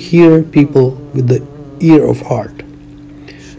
hear people with the ear of heart।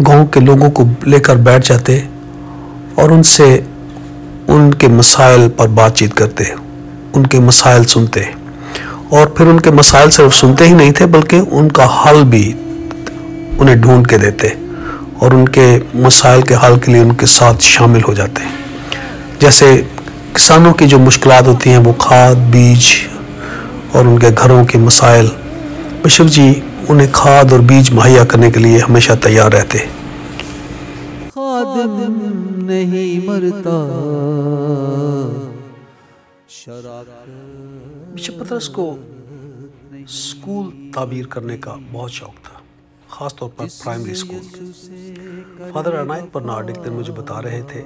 گاؤں کے لوگوں کو لے کر بیٹھ جاتے اور ان سے ان کے مسائل پر بات چیت کرتے، ان کے مسائل سنتے، اور پھر ان کے مسائل صرف سنتے ہی نہیں تھے بلکہ ان کا حل بھی انہیں ڈھونڈ کے دیتے اور ان کے مسائل کے حل کے لیے ان کے ساتھ شامل ہو جاتے ہیں۔ جیسے کسانوں کی جو مشکلات ہوتی ہیں، وہ کھاد، بیج اور ان کے گھروں کے مسائل، بشپ جی انہیں کھاد اور بیج مہیا کرنے کے لیے ہمیشہ تیار رہتے۔ خادم نہیں مرتا، بشپ پطرس کو اسکول تعبیر کرنے کا بہت شوق تھا، خاص طور پر پرائمری اسکول۔ فادر عنایت برنارڈ ایک دن مجھے بتا رہے تھے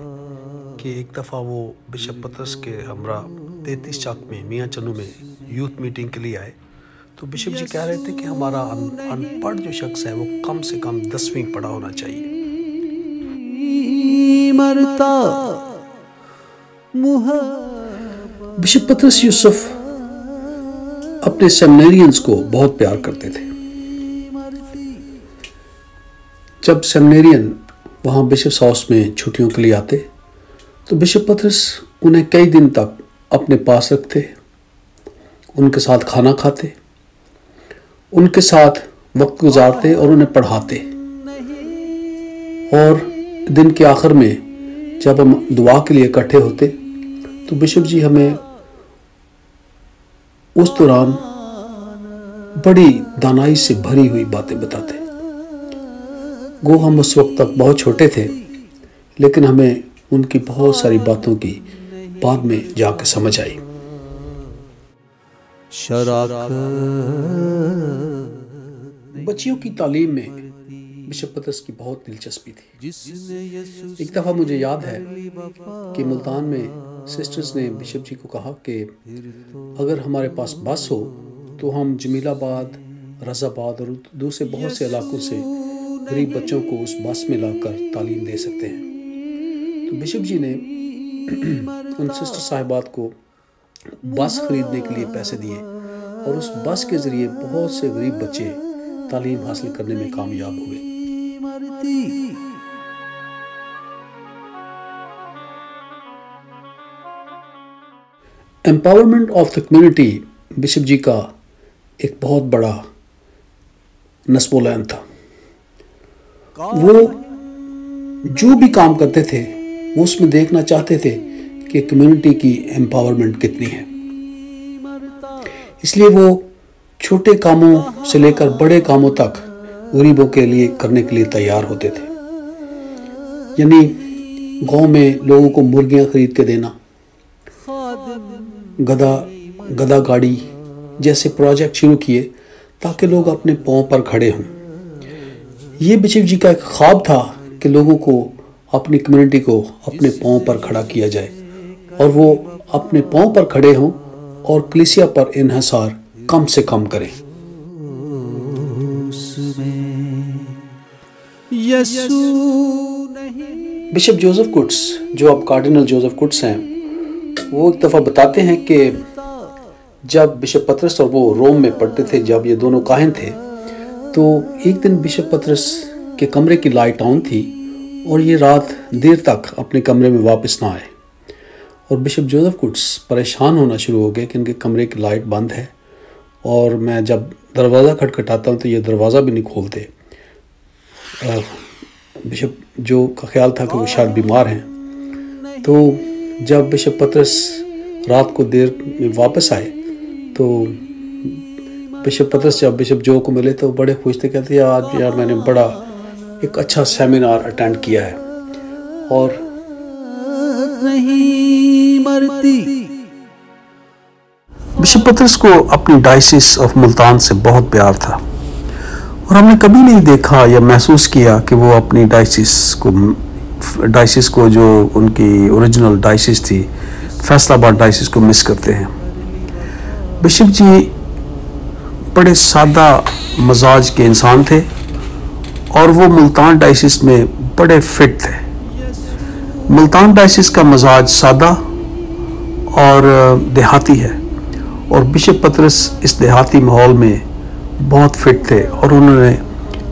کہ ایک دفعہ وہ بشپ پطرس کے ہمراہ 33 چاک میں میاں چنو میں یوتھ میٹنگ کے لیے آئے، تو بشپ جی کہہ رہے تھے کہ ہمارا ان پڑھ جو شخص ہے وہ کم سے کم 10ویں پڑھا ہونا چاہیے۔ مرتا بشپ پطرس یوسف اپنے سیمنیرینز کو بہت پیار کرتے تھے۔ جب سیمنیرین وہاں بشپ ہاؤس میں چھٹیوں کے لیے آتے تو بشپ پطرس انہیں کئی دن تک اپنے پاس رکھتے، ان کے ساتھ کھانا کھاتے، ان کے ساتھ وقت گزارتے اور انہیں پڑھاتے۔ اور دن کے آخر میں جب ہم دعا کے لیے اکٹھے ہوتے تو بشپ جی ہمیں اس دوران بڑی دانائی سے بھری ہوئی باتیں بتاتے۔ گو ہم اس وقت تک بہت چھوٹے تھے، لیکن ہمیں ان کی بہت ساری باتوں کی بعد میں جا کے سمجھ آئی۔ بچیوں کی تعلیم میں بشپ پطرس کی بہت دلچسپی تھی۔ ایک دفعہ مجھے یاد ہے کہ ملتان میں سسٹرز نے بشپ جی کو کہا کہ اگر ہمارے پاس بس ہو تو ہم جمیل آباد، رضا آباد اور دوسرے بہت سے علاقوں سے غریب بچوں کو اس بس میں لا کر تعلیم دے سکتے ہیں۔ تو بشپ جی نے ان سسٹر صاحبات کو بس خریدنے کے لیے پیسے دیے اور اس بس کے ذریعے بہت سے غریب بچے تعلیم حاصل کرنے میں کامیاب ہوئے۔ Empowerment of the community bishop ji کا ایک بہت بڑا نصب العین تھا۔ وہ جو بھی کام کرتے تھے وہ اس میں دیکھنا چاہتے تھے کہ کمیونٹی کی ایمپاورمنٹ کتنی ہے۔ اس لیے وہ چھوٹے کاموں سے لے کر بڑے کاموں تک غریبوں کے لیے کرنے کے لیے تیار ہوتے تھے۔ یعنی گاؤں میں لوگوں کو مرغیاں خرید کے دینا، گدا گاڑی جیسے پروجیکٹ شروع کیے تاکہ لوگ اپنے پاؤں پر کھڑے ہوں۔ یہ بشپ جی کا ایک خواب تھا کہ لوگوں کو اپنی کمیونٹی کو اپنے پاؤں پر کھڑا کیا جائے اور وہ اپنے پاؤں پر کھڑے ہوں اور کلیسیا پر انحصار کم سے کم کریں۔ بشپ جوزف کٹس، جو اب کارڈینل جوزف کٹس ہیں، وہ ایک دفعہ بتاتے ہیں کہ جب بشپ پطرس اور وہ روم میں پڑھتے تھے، جب یہ دونوں کاہن تھے، تو ایک دن بشپ پطرس کے کمرے کی لائٹ آن تھی اور یہ رات دیر تک اپنے کمرے میں واپس نہ آئے، اور بشپ جوزف کٹس پریشان ہونا شروع ہو گئے کہ ان کے کمرے کی لائٹ بند ہے اور میں جب دروازہ کھٹکھٹاتا ہوں تو یہ دروازہ بھی نہیں کھولتے۔ بشپ جو کا خیال تھا کہ وہ شاید بیمار ہیں، تو جب بشپ پطرس رات کو دیر میں واپس آئے تو بشپ پطرس جب بشپ جو کو ملے تو بڑے خوش تھے، کہتے ہیں آج یار میں نے بڑا ایک اچھا سیمینار اٹینڈ کیا ہے۔ اور نہیں مرتی۔ بشپ پطرس کو اپنی ڈائسس آف ملتان سے بہت پیار تھا اور ہم نے کبھی نہیں دیکھا یا محسوس کیا کہ وہ اپنی ڈائسس کو جو ان کی اوریجنل ڈائسس تھی، فیصل آباد ڈائسس کو مس کرتے ہیں۔ بشپ جی بڑے سادہ مزاج کے انسان تھے اور وہ ملتان ڈائسس میں بڑے فٹ تھے۔ ملتان ڈائسس کا مزاج سادہ اور دیہاتی ہے، اور بشپ پطرس اس دیہاتی ماحول میں بہت فٹ تھے اور انہوں نے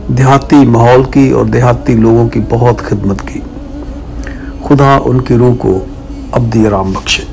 دیہاتی ماحول کی اور دیہاتی لوگوں کی بہت خدمت کی۔ خدا ان کی روح کو ابدی آرام بخشے۔